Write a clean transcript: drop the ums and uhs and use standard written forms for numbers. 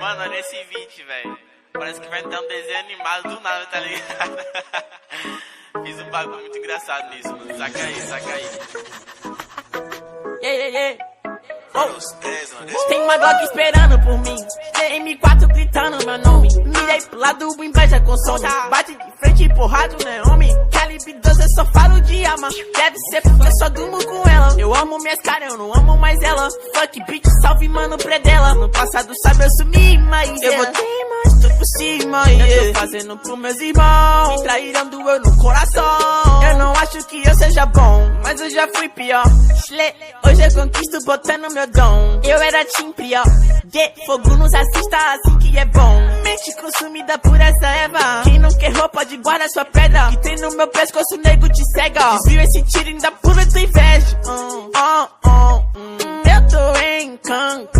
Mano, olha esse vídeo, velho. Parece que vai ter um desenho animado do nada, tá ligado? Fiz um bagulho muito engraçado nisso, mano. Saca aí, saca aí. Tem uma Glock esperando por mim, M4 gritando meu nome. Mirei pro lado, o inveja consome. Bate de frente empurrado, né homem? Calibre 12 eu só falo de arma. Deve ser porque eu só durmo com ela. Eu amo minhas caras, eu não amo mais ela. Fuck bitch, salve mano predela. No passado sabe eu sumi, mas eu botei mais tudo por cima. Eu tô fazendo pros meus irmãos, me traíram doeu no coração. Eu não acho que eu seja bom, mas eu já fui pior. Hoje eu conquisto botando meu dom. Eu era team prior, fogo nos assista assim que é bom. Mente consumida por essa erva. Quem não quer roupa de guarda sua pedra. Que tem no meu pescoço, o nego te cega. Desvio esse tiro ainda pula tua inveja. Eu tô em Cancún.